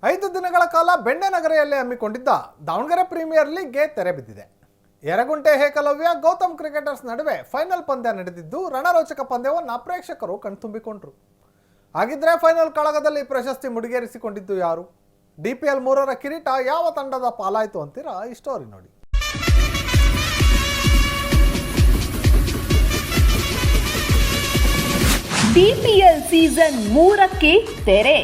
5 ದಿನಗಳ ಕಾಲ ಬೆಣ್ಣೆನಗರಿಯಲ್ಲಿ ಹಮ್ಮಿಕೊಂಡಿದ್ದ ದಾವಣಗೆರೆ ಪ್ರೀಮಿಯರ್ ಲೀಗ್ಗೆ ತೆರೆ ಬಿದ್ದಿದೆ. ಯರಗುಂಟೆ ಏಕಲವ್ಯ ಗೌತಮ್ ಕ್ರಿಕೆಟರ್ಸ್ ನಡುವೆ ಫೈನಲ್ ಪಂದ್ಯ ನಡೆದಿದ್ದು ರಣರೋಚಕ ಪಂದ್ಯವನ್ನು ಪ್ರೇಕ್ಷಕರು ಕಣ್ತುಂಬಿಕೊಂಡರು. ಹಾಗಿದ್ರೆ ಫೈನಲ್ ಕಾಳಗದಲ್ಲಿ ಪ್ರಶಸ್ತಿ ಮುಡಿಗೇರಿಸಿಕೊಂಡಿದ್ದು ಯಾರು? DPL 3ರ ಕಿರೀಟ ಯಾವ ತಂಡದ ಪಾಲಾಯಿತು ಅಂತೀರಾ? ಈ ಸ್ಟೋರಿ ನೋಡಿ. DPL ಸೀಸನ್ 3ಕ್ಕೆ ತೆರೆ.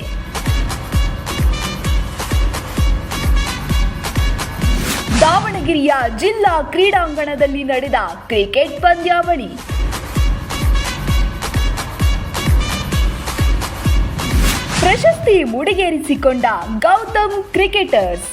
ದಾವಣಗೆರೆಯ ಜಿಲ್ಲಾ ಕ್ರೀಡಾಂಗಣದಲ್ಲಿ ನಡೆದ ಕ್ರಿಕೆಟ್ ಪಂದ್ಯಾವಳಿ. ಪ್ರಶಸ್ತಿ ಮುಡಿಗೇರಿಸಿಕೊಂಡ ಗೌತಮ್ ಕ್ರಿಕೆಟರ್ಸ್.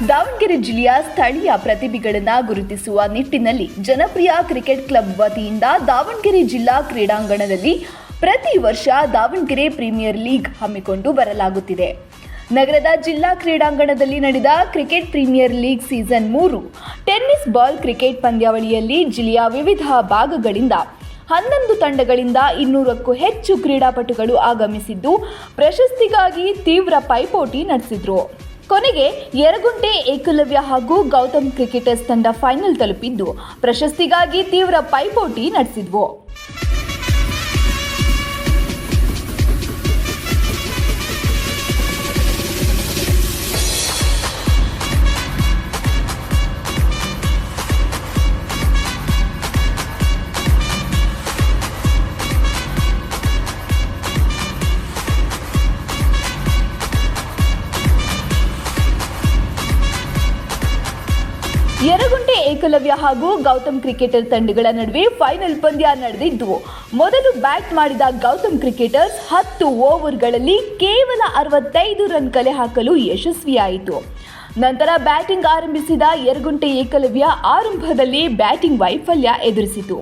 ದಾವಣಗೆರೆ ಜಿಲ್ಲೆಯ ಸ್ಥಳೀಯ ಪ್ರತಿಭೆಗಳನ್ನು ಗುರುತಿಸುವ ನಿಟ್ಟಿನಲ್ಲಿ ಜನಪ್ರಿಯ ಕ್ರಿಕೆಟ್ ಕ್ಲಬ್ ವತಿಯಿಂದ ದಾವಣಗೆರೆ ಜಿಲ್ಲಾ ಕ್ರೀಡಾಂಗಣದಲ್ಲಿ ಪ್ರತಿ ವರ್ಷ ದಾವಣಗೆರೆ ಪ್ರೀಮಿಯರ್ ಲೀಗ್ ಹಮ್ಮಿಕೊಂಡು ಬರಲಾಗುತ್ತಿದೆ. ನಗರದ ಜಿಲ್ಲಾ ಕ್ರೀಡಾಂಗಣದಲ್ಲಿ ನಡೆದ cricket premier league season 3 tennis ball cricket ಪಂದ್ಯಾವಳಿಯಲ್ಲಿ ಜಿಲ್ಲೆಯ ವಿವಿಧ ಭಾಗಗಳಿಂದ 11 ತಂಡಗಳಿಂದ 200ಕ್ಕೂ ಹೆಚ್ಚು ಕ್ರೀಡಾಪಟುಗಳು ಆಗಮಿಸಿದ್ದು ಪ್ರಶಸ್ತಿಗಾಗಿ ತೀವ್ರ ಪೈಪೋಟಿ ನಡೆಸಿದ್ರು. ಕೊನೆಗೆ ಯರಗುಂಟೆ ಏಕಲವ್ಯ ಹಾಗೂ ಗೌತಮ್ ಕ್ರಿಕೆಟರ್ಸ್ ತಂಡ ಫೈನಲ್ ತಲುಪಿದ್ದು ಪ್ರಶಸ್ತಿಗಾಗಿ ತೀವ್ರ ಪೈಪೋಟಿ ನಡೆಸಿದ್ವು. ಯರಗುಂಟೆ ಏಕಲವ್ಯ ಹಾಗೂ ಗೌತಮ್ ಕ್ರಿಕೆಟರ್ ತಂಡಗಳ ನಡುವೆ ಫೈನಲ್ ಪಂದ್ಯ ನಡೆದಿದ್ದು, ಮೊದಲು ಬ್ಯಾಟ್ ಮಾಡಿದ ಗೌತಮ್ ಕ್ರಿಕೆಟರ್ಸ್ 10 ಓವರ್ಗಳಲ್ಲಿ ಕೇವಲ 65 ರನ್ ಕಲೆ ಹಾಕಲು ಯಶಸ್ವಿಯಾಯಿತು. ನಂತರ ಬ್ಯಾಟಿಂಗ್ ಆರಂಭಿಸಿದ ಯರಗುಂಟೆ ಏಕಲವ್ಯ ಆರಂಭದಲ್ಲಿ ಬ್ಯಾಟಿಂಗ್ ವೈಫಲ್ಯ ಎದುರಿಸಿತು.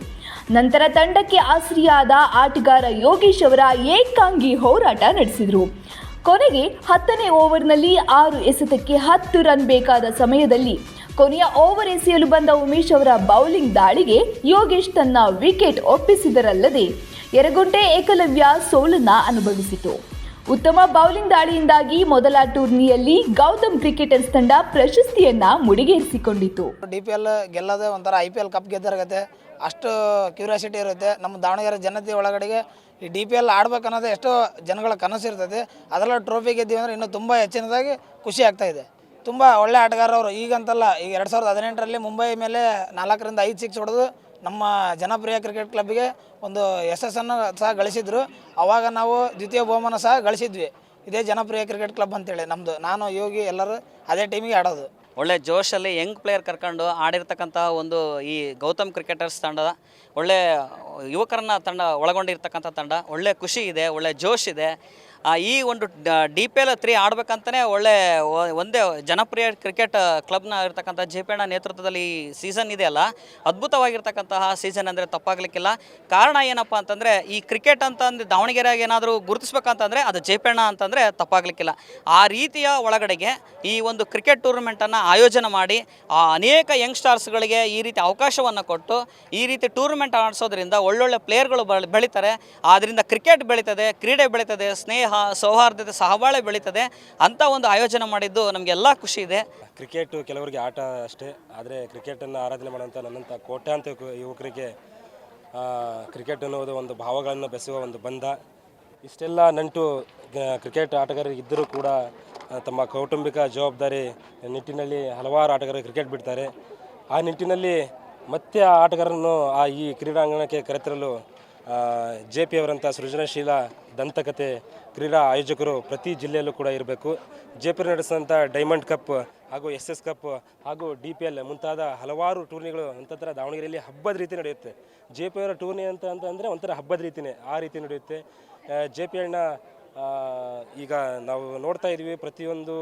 ನಂತರ ತಂಡಕ್ಕೆ ಆಸರಿಯಾದ ಆಟಗಾರ ಯೋಗೇಶ್ ಅವರ ಏಕಾಂಗಿ ಹೋರಾಟ ನಡೆಸಿದರು. ಕೊನೆಗೆ 10ನೇ ಓವರ್ನಲ್ಲಿ 6 ಎಸೆತಕ್ಕೆ 10 ರನ್ ಬೇಕಾದ ಸಮಯದಲ್ಲಿ ಕೊನೆಯ ಓವರ್ ಎಸೆಯಲು ಬಂದ ಉಮೇಶ್ ಅವರ ಬೌಲಿಂಗ್ ದಾಳಿಗೆ ಯೋಗೇಶ್ ತನ್ನ ವಿಕೆಟ್ ಒಪ್ಪಿಸಿದರಲ್ಲದೆ ಯರಗುಂಟೆ ಏಕಲವ್ಯ ಸೋಲನ್ನ ಅನುಭವಿಸಿತು. ಉತ್ತಮ ಬೌಲಿಂಗ್ ದಾಳಿಯಿಂದಾಗಿ ಮೊದಲ ಟೂರ್ನಿಯಲ್ಲಿ ಗೌತಮ್ ಕ್ರಿಕೆಟರ್ಸ್ ತಂಡ ಪ್ರಶಸ್ತಿಯನ್ನ ಮುಡಿಗೇರಿಸಿಕೊಂಡಿತು. DPL ಗೆಲ್ಲದೆ ಒಂಥರ IPL ಕಪ್ ಗೆದ್ದರಾಗತ್ತೆ, ಅಷ್ಟು ಕ್ಯೂರಿಯಾಸಿಟಿ ಇರುತ್ತೆ ನಮ್ಮ ದಾವಣಗೆರೆ ಜನತೆ ಒಳಗಡೆಗೆ. ಈ DPL ಆಡ್ಬೇಕನ್ನೋದು ಎಷ್ಟೋ ಜನಗಳ ಕನಸು ಇರ್ತದೆ. ಅದರಲ್ಲೂ ಟ್ರೋಫಿ ಗೆದ್ದೀವಿ ಅಂದರೆ ಇನ್ನೂ ತುಂಬ ಹೆಚ್ಚಿನದಾಗಿ ಖುಷಿ ಆಗ್ತಾ ಇದೆ. ತುಂಬ ಒಳ್ಳೆ ಆಟಗಾರರು. ಈಗಂತಲ್ಲ, ಈಗ 2018ರಲ್ಲಿ ಮುಂಬೈ ಮೇಲೆ 4ರಿಂದ 5 ಸಿಕ್ಸ್ ಹೊಡೆದು ನಮ್ಮ ಜನಪ್ರಿಯ ಕ್ರಿಕೆಟ್ ಕ್ಲಬ್ಗೆ ಒಂದು ಯಶಸ್ಸನ್ನು ಸಹ ಗಳಿಸಿದ್ರು. ಆವಾಗ ನಾವು ದ್ವಿತೀಯ ಬಹುಮಾನ ಸಹ ಗಳಿಸಿದ್ವಿ. ಇದೇ ಜನಪ್ರಿಯ ಕ್ರಿಕೆಟ್ ಕ್ಲಬ್ ಅಂತೇಳಿ ನಮ್ಮದು. ನಾನು ಯೋಗಿ ಎಲ್ಲರೂ ಅದೇ ಟೀಮಿಗೆ ಆಡೋದು. ಒಳ್ಳೆ ಜೋಶಲ್ಲಿ ಯಂಗ್ ಪ್ಲೇಯರ್ ಕರ್ಕೊಂಡು ಆಡಿರ್ತಕ್ಕಂಥ ಒಂದು ಈ ಗೌತಮ್ ಕ್ರಿಕೆಟರ್ಸ್ ತಂಡ ಒಳ್ಳೆ ಯುವಕರನ್ನ ತಂಡ ಒಳಗೊಂಡಿರ್ತಕ್ಕಂಥ ತಂಡ. ಒಳ್ಳೆ ಖುಷಿ ಇದೆ, ಒಳ್ಳೆ ಜೋಶ್ ಇದೆ. ಈ ಒಂದು DPL 3 ಆಡಬೇಕಂತಲೇ ಒಂದೇ ಜನಪ್ರಿಯ ಕ್ರಿಕೆಟ್ ಕ್ಲಬ್ನ ಇರ್ತಕ್ಕಂಥ JP ಅಣ್ಣ ನೇತೃತ್ವದಲ್ಲಿ ಈ ಸೀಸನ್ ಇದೆಯಲ್ಲ, ಅದ್ಭುತವಾಗಿರ್ತಕ್ಕಂತಹ ಸೀಸನ್ ಅಂದರೆ ತಪ್ಪಾಗಲಿಕ್ಕಿಲ್ಲ. ಕಾರಣ ಏನಪ್ಪ ಅಂತಂದರೆ, ಈ ಕ್ರಿಕೆಟ್ ಅಂತಂದು ದಾವಣಗೆರೆಗೆ ಏನಾದರೂ ಗುರುತಿಸ್ಬೇಕಂತಂದರೆ ಅದು JP ಅಣ್ಣ ಅಂತಂದರೆ ತಪ್ಪಾಗಲಿಕ್ಕಿಲ್ಲ. ಆ ರೀತಿಯ ಒಳಗಡೆಗೆ ಈ ಒಂದು ಕ್ರಿಕೆಟ್ ಟೂರ್ನಮೆಂಟನ್ನು ಆಯೋಜನೆ ಮಾಡಿ ಅನೇಕ ಯಂಗ್ಸ್ಟಾರ್ಸ್ಗಳಿಗೆ ಈ ರೀತಿ ಅವಕಾಶವನ್ನು ಕೊಟ್ಟು ಈ ರೀತಿ ಟೂರ್ನಮೆಂಟ್ ಆಡಿಸೋದ್ರಿಂದ ಒಳ್ಳೊಳ್ಳೆ ಪ್ಲೇಯರ್ಗಳು ಬೆಳೀತಾರೆ. ಆದ್ದರಿಂದ ಕ್ರಿಕೆಟ್ ಬೆಳೀತದೆ, ಕ್ರೀಡೆ ಬೆಳೀತದೆ, ಸ್ನೇಹ ಸೌಹಾರ್ದತೆ ಸಹಬಾಳೆ ಬೆಳೀತದೆ ಅಂತ ಒಂದು ಆಯೋಜನೆ ಮಾಡಿದ್ದು ನಮಗೆಲ್ಲ ಖುಷಿ ಇದೆ. ಕ್ರಿಕೆಟು ಕೆಲವರಿಗೆ ಆಟ ಅಷ್ಟೇ, ಆದರೆ ಕ್ರಿಕೆಟನ್ನು ಆರಾಧನೆ ಮಾಡೋಂಥ ನನ್ನಂಥ ಕೋಟ್ಯಾಂತರ ಯುವಕರಿಗೆ ಕ್ರಿಕೆಟ್ ಅನ್ನೋದು ಒಂದು ಭಾವಗಳನ್ನು ಬೆಸೆಯುವ ಒಂದು ಬಂಧ. ಇಷ್ಟೆಲ್ಲ ನಂಟು ಕ್ರಿಕೆಟ್ ಆಟಗಾರರಿಗೆ ಇದ್ದರೂ ಕೂಡ ತಮ್ಮ ಕೌಟುಂಬಿಕ ಜವಾಬ್ದಾರಿ ನಿಟ್ಟಿನಲ್ಲಿ ಹಲವಾರು ಆಟಗಾರರು ಕ್ರಿಕೆಟ್ ಬಿಡ್ತಾರೆ. ಆ ನಿಟ್ಟಿನಲ್ಲಿ ಮತ್ತೆ ಆ ಆಟಗಾರರನ್ನು ಈ ಕ್ರೀಡಾಂಗಣಕ್ಕೆ ಕರೆತರಲು JP ಅವರಂಥ ಸೃಜನಶೀಲ ದಂತಕತೆ ಕ್ರೀಡಾ ಆಯೋಜಕರು ಪ್ರತಿ ಜಿಲ್ಲೆಯಲ್ಲೂ ಕೂಡ ಇರಬೇಕು. JP ನಡೆಸಿದಂಥ ಡೈಮಂಡ್ ಕಪ್ ಹಾಗೂ SS ಕಪ್ ಹಾಗೂ DPL ಮುಂತಾದ ಹಲವಾರು ಟೂರ್ನಿಗಳು ನಂತರ ದಾವಣಗೆರೆಯಲ್ಲಿ ಹಬ್ಬದ ರೀತಿ ನಡೆಯುತ್ತೆ. JP ಅವರ ಟೂರ್ನಿ ಅಂತಂದರೆ ಒಂಥರ ಹಬ್ಬದ ರೀತಿಯೇ, ಆ ರೀತಿ ನಡೆಯುತ್ತೆ. JP ಅಣ್ಣ ಈಗ ನಾವು ನೋಡ್ತಾ ಇದ್ದೀವಿ ಪ್ರತಿಯೊಂದು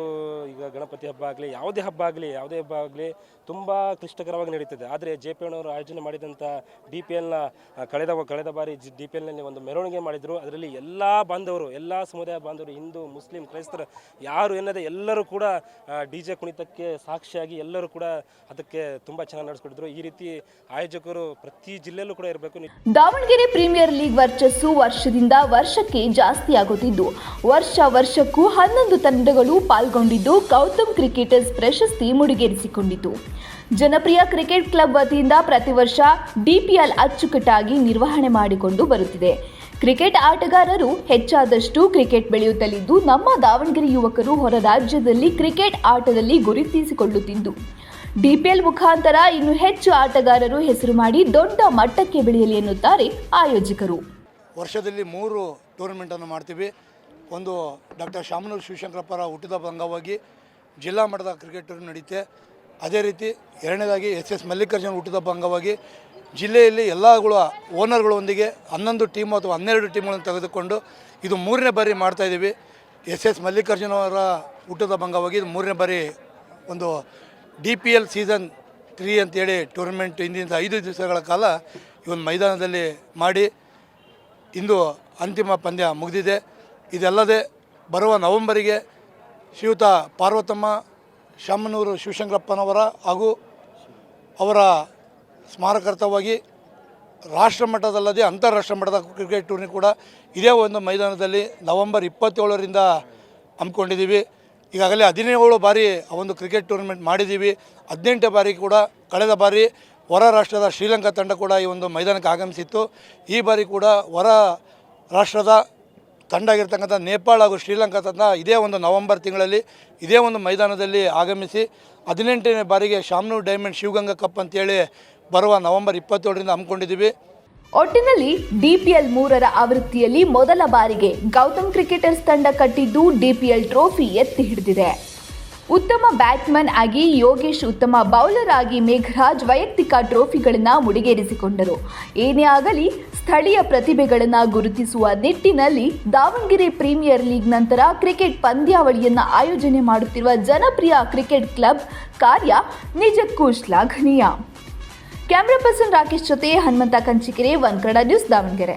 ಈಗ ಗಣಪತಿ ಹಬ್ಬ ಆಗಲಿ ಯಾವುದೇ ಹಬ್ಬ ಆಗಲಿ ತುಂಬ ಕ್ಲಿಷ್ಟಕರವಾಗಿ ನಡೀತದೆ. ಆದರೆ JP ಅಣ್ಣವರು ಆಯೋಜನೆ ಮಾಡಿದಂಥ DPLನ ಕಳೆದ ಬಾರಿ DPLನಲ್ಲಿ ಒಂದು ಮೆರವಣಿಗೆ ಮಾಡಿದರು. ಅದರಲ್ಲಿ ಎಲ್ಲ ಬಾಂಧವರು, ಎಲ್ಲ ಸಮುದಾಯ ಬಾಂಧವರು, ಹಿಂದೂ ಮುಸ್ಲಿಂ ಕ್ರೈಸ್ತರು ಯಾರು ಎನ್ನದೆ ಎಲ್ಲರೂ ಕೂಡ DJ ಕುಣಿತಕ್ಕೆ ಸಾಕ್ಷಿಯಾಗಿ ಎಲ್ಲರೂ ಕೂಡ ಅದಕ್ಕೆ ತುಂಬ ಚೆನ್ನಾಗಿ ನಡೆಸ್ಕೊಟ್ಟಿದ್ರು. ಈ ರೀತಿ ಆಯೋಜಕರು ಪ್ರತಿ ಜಿಲ್ಲೆಯಲ್ಲೂ ಕೂಡ ಇರಬೇಕು. ದಾವಣಗೆರೆ ಪ್ರೀಮಿಯರ್ ಲೀಗ್ ವರ್ಚಸ್ಸು ವರ್ಷದಿಂದ ವರ್ಷಕ್ಕೆ ಜಾಸ್ತಿ ಆಗುತ್ತಿದ್ದು ವರ್ಷಕ್ಕೂ 11 ತಂಡಗಳು ಪಾಲ್ಗೊಂಡಿದ್ದು ಗೌತಮ್ ಕ್ರಿಕೆಟರ್ಸ್ ಪ್ರಶಸ್ತಿ ಮುಡಿಗೇರಿಸಿಕೊಂಡಿತು. ಜನಪ್ರಿಯ ಕ್ರಿಕೆಟ್ ಕ್ಲಬ್ ವತಿಯಿಂದ ಪ್ರತಿ ವರ್ಷ DPL ಅಚ್ಚುಕಟ್ಟಾಗಿ ನಿರ್ವಹಣೆ ಮಾಡಿಕೊಂಡು ಬರುತ್ತಿದೆ. ಕ್ರಿಕೆಟ್ ಆಟಗಾರರು ಹೆಚ್ಚಾದಷ್ಟು ಕ್ರಿಕೆಟ್ ಬೆಳೆಯುತ್ತಲಿದ್ದು ನಮ್ಮ ದಾವಣಗೆರೆ ಯುವಕರು ಹೊರ ರಾಜ್ಯದಲ್ಲಿ ಕ್ರಿಕೆಟ್ ಆಟದಲ್ಲಿ ಗುರುತಿಸಿಕೊಳ್ಳುತ್ತಿದ್ದು DPL ಮುಖಾಂತರ ಇನ್ನು ಹೆಚ್ಚು ಆಟಗಾರರು ಹೆಸರು ಮಾಡಿ ದೊಡ್ಡ ಮಟ್ಟಕ್ಕೆ ಬೆಳೆಯಲಿ ಎನ್ನುತ್ತಾರೆ ಆಯೋಜಕರು. ವರ್ಷದಲ್ಲಿ 3 ಟೂರ್ನಮೆಂಟನ್ನು ಮಾಡ್ತೀವಿ. ಒಂದು ಡಾಕ್ಟರ್ ಶಾಮನೂರು ಶಿವಶಂಕರಪ್ಪರ ಹುಟ್ಟಿದಬ್ಬ ಅಂಗವಾಗಿ ಜಿಲ್ಲಾ ಮಟ್ಟದ ಕ್ರಿಕೆಟ್ ಟೂರ್ನಿ ನಡೆಯುತ್ತೆ. ಅದೇ ರೀತಿ ಎರಡನೇದಾಗಿ SS ಮಲ್ಲಿಕಾರ್ಜುನ ಹುಟ್ಟಿದಬ್ಬ ಅಂಗವಾಗಿ ಜಿಲ್ಲೆಯಲ್ಲಿ ಎಲ್ಲಗಳ ಓನರ್ಗಳೊಂದಿಗೆ 11 ಟೀಮು ಅಥವಾ 12 ಟೀಮ್ಗಳನ್ನು ತೆಗೆದುಕೊಂಡು ಇದು 3ನೇ ಬಾರಿ ಮಾಡ್ತಾಯಿದ್ದೀವಿ. SS ಮಲ್ಲಿಕಾರ್ಜುನ ಅವರ ಹುಟ್ಟಿದಬ್ಬ ಅಂಗವಾಗಿ ಇದು 3ನೇ ಬಾರಿ ಒಂದು DPL ಸೀಸನ್ 3 ಅಂತೇಳಿ ಟೂರ್ನಮೆಂಟ್ ಇಂದಿನಿಂದ 5 ದಿವಸಗಳ ಕಾಲ ಈ ಒಂದು ಮೈದಾನದಲ್ಲಿ ಮಾಡಿ ಇಂದು ಅಂತಿಮ ಪಂದ್ಯ ಮುಗಿದಿದೆ. ಇದಲ್ಲದೆ ಬರುವ ನವೆಂಬರಿಗೆ ಶ್ರೀಯುತ ಪಾರ್ವತಮ್ಮ ಶಾಮನೂರು ಶಿವಶಂಕರಪ್ಪನವರ ಹಾಗೂ ಅವರ ಸ್ಮಾರಕಾರ್ಥವಾಗಿ ರಾಷ್ಟ್ರ ಮಟ್ಟದಲ್ಲದೆ ಅಂತಾರಾಷ್ಟ್ರೀಯ ಮಟ್ಟದ ಕ್ರಿಕೆಟ್ ಟೂರ್ನಿ ಕೂಡ ಇದೇ ಒಂದು ಮೈದಾನದಲ್ಲಿ ನವೆಂಬರ್ 27ರಿಂದ ಹಮ್ಮಿಕೊಂಡಿದ್ದೀವಿ. ಈಗಾಗಲೇ 17 ಬಾರಿ ಆ ಒಂದು ಕ್ರಿಕೆಟ್ ಟೂರ್ನಮೆಂಟ್ ಮಾಡಿದ್ದೀವಿ. 18ನೇ ಬಾರಿ ಕೂಡ ಕಳೆದ ಬಾರಿ ಹೊರ ರಾಷ್ಟ್ರದ ಶ್ರೀಲಂಕಾ ತಂಡ ಕೂಡ ಈ ಒಂದು ಮೈದಾನಕ್ಕೆ ಆಗಮಿಸಿತ್ತು. ಈ ಬಾರಿ ಕೂಡ ಹೊರ ರಾಷ್ಟ್ರದ ತಂಡ ಆಗಿರ್ತಕ್ಕಂಥ ನೇಪಾಳ ಹಾಗೂ ಶ್ರೀಲಂಕಾ ತಂಡ ಇದೇ ಒಂದು ನವೆಂಬರ್ ತಿಂಗಳಲ್ಲಿ ಇದೇ ಒಂದು ಮೈದಾನದಲ್ಲಿ ಆಗಮಿಸಿ 18ನೇ ಬಾರಿಗೆ ಶಾಮನೂರು ಡೈಮಂಡ್ ಶಿವಗಂಗಾ ಕಪ್ ಅಂತೇಳಿ ಬರುವ ನವೆಂಬರ್ 27ರಿಂದ ಹಮ್ಮಿಕೊಂಡಿದ್ದೀವಿ. ಒಟ್ಟಿನಲ್ಲಿ DPL 3ರ ಆವೃತ್ತಿಯಲ್ಲಿ ಮೊದಲ ಬಾರಿಗೆ ಗೌತಮ್ ಕ್ರಿಕೆಟರ್ಸ್ ತಂಡ ಕಟ್ಟಿದ್ದು DPL ಟ್ರೋಫಿ ಎತ್ತಿ ಹಿಡಿದಿದೆ. ಉತ್ತಮ ಬ್ಯಾಟ್ಮನ್ ಆಗಿ ಯೋಗೇಶ್, ಉತ್ತಮ ಬೌಲರ್ ಆಗಿ ಮೇಘರಾಜ್ ವೈಯಕ್ತಿಕ ಟ್ರೋಫಿಗಳನ್ನು ಮುಡಿಗೇರಿಸಿಕೊಂಡರು. ಏನೇ ಆಗಲಿ ಸ್ಥಳೀಯ ಪ್ರತಿಭೆಗಳನ್ನು ಗುರುತಿಸುವ ನಿಟ್ಟಿನಲ್ಲಿ ದಾವಣಗೆರೆ ಪ್ರೀಮಿಯರ್ ಲೀಗ್ ನಂತರ ಕ್ರಿಕೆಟ್ ಪಂದ್ಯಾವಳಿಯನ್ನು ಆಯೋಜನೆ ಮಾಡುತ್ತಿರುವ ಜನಪ್ರಿಯ ಕ್ರಿಕೆಟ್ ಕ್ಲಬ್ ಕಾರ್ಯ ನಿಜಕ್ಕೂ ಶ್ಲಾಘನೀಯ. ಕ್ಯಾಮರಾ ಪರ್ಸನ್ ರಾಕೇಶ್ ಜೊತೆ ಹನುಮಂತ ಕಂಚಿಕೆರೆ, ಒನ್ ಕನ್ನಡ ನ್ಯೂಸ್, ದಾವಣಗೆರೆ.